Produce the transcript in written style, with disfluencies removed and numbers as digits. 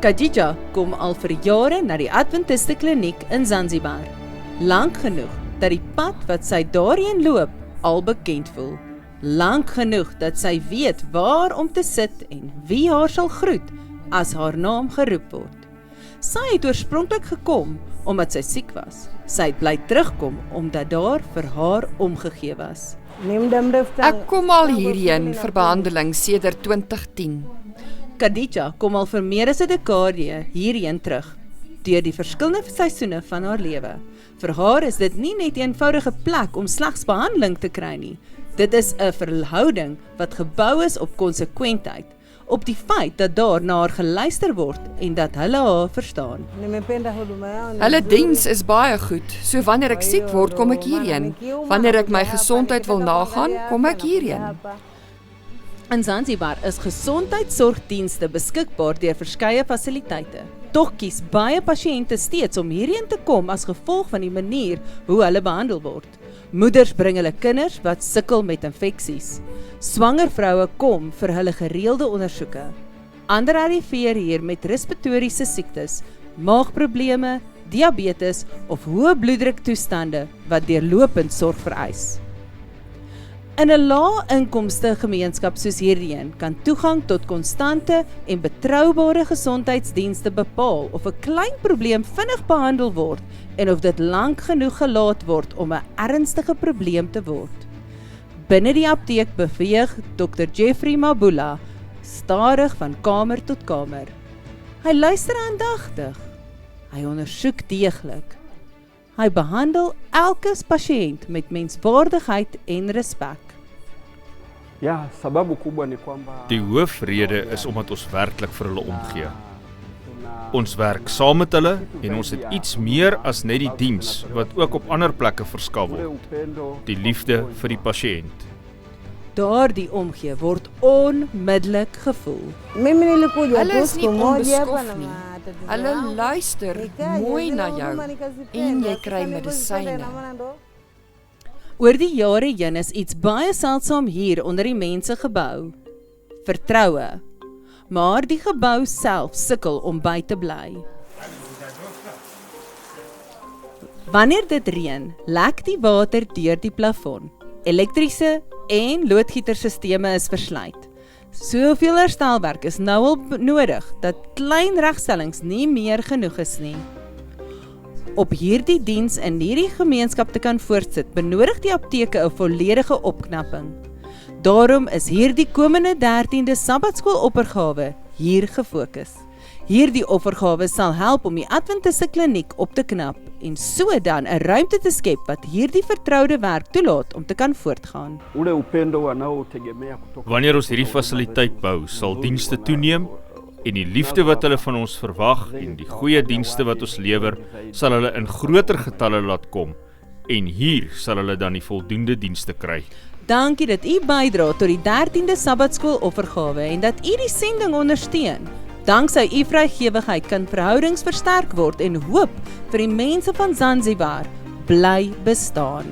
Khadija kom al vir jare na die Adventiste kliniek in Zanzibar. Lank genoeg dat die pad wat sy daarheen loop al bekend voel. Lank genoeg dat sy weet waar om te sit en wie haar sal groet as haar naam geroep word. Sy het oorspronklik gekom omdat sy siek was. Sy het bly terugkom omdat daar vir haar omgegee was. Ek kom al hierheen vir behandeling sedert 2010. Khadija kom al vir meer as 'n dekade hierheen terug, deur die verskillende seisoene van haar lewe. Vir haar is dit nie net 'n eenvoudige plek om slegs behandeling te kry nie. Dit is 'n verhouding wat gebou is op konsekwentheid, op die feit dat daar na haar geluister word en dat hulle haar verstaan. Hulle diens is baie goed, so wanneer ek siek word, kom ek hierheen. Wanneer ek my gesondheid wil nagaan, kom ek hierheen. In Zanzibar is gesondheidsorgdienste beskikbaar deur verskeie fasiliteite. Tog kies baie pasiënte steeds om hierheen te kom as gevolg van die manier hoe hulle behandel word. Moeders bring hulle kinders wat sukkel met infeksies. Swanger vroue kom vir hulle gereelde ondersoeke. Ander arriveer hier met respiratoriese siektes, maagprobleme, diabetes of hoë bloeddruktoestande wat deurlopend sorg vereis. In 'n lae-inkomste gemeenskap soos hierdie kan toegang tot konstante en betroubare gesondheidsdienste bepaal of 'n klein probleem vinnig behandel word en of dit lank genoeg gelaat word om 'n ernstige probleem te word. Binne die apteek beweeg Dr. Jeffrey Mabula stadig van kamer tot kamer. Hy luister aandagtig. Hy ondersoek deeglik. Hy behandel elke pasiënt met menswaardigheid en respek. Ja, sababu kubwa ni kwamba die hoofrede is omdat ons werklik vir hulle omgee. Ons werk saam met hulle en ons het iets meer as net die diens wat ook op ander plekke verskaf word. Die liefde vir die pasiënt. Daardie omgee word onmiddellik gevoel. Hulle is nie onbeskof nie. Hulle luister mooi na jou en jy kry medisyne. Oor die jare heen is iets baie seldsaam hier onder die mense gebou. Vertroue. Maar die gebou self sukkel om by te bly. Wanneer dit reën, lek die water deur die plafon. Elektriese en loodgietersisteme is versluit. Soveel herstelwerk is nou al nodig dat klein regstellings nie meer genoeg is nie. Op hierdie diens in hierdie gemeenskap te kan voortsit, benodig die apteke 'n volledige opknapping. Daarom is hierdie komende 13de Sabbatskool-oppergawe hier gefokus. Hierdie oppergawe sal help om die Adventiste kliniek op te knap en so dan 'n ruimte te skep wat hierdie vertroude werk toelaat om te kan voortgaan. Wanneer ons hierdie fasiliteit bou, sal dienste toeneem en die liefde wat hulle van ons verwag en die goeie dienste wat ons lewer, sal hulle in groter getalle laat kom. En hier sal hulle dan die voldoende dienste kry. Dankie dat u bydra tot die 13de Sabbatskool-offergawe en dat u die sending ondersteun. Danksy u vrygewigheid kan verhoudings versterk word en hoop vir die mense van Zanzibar bly bestaan.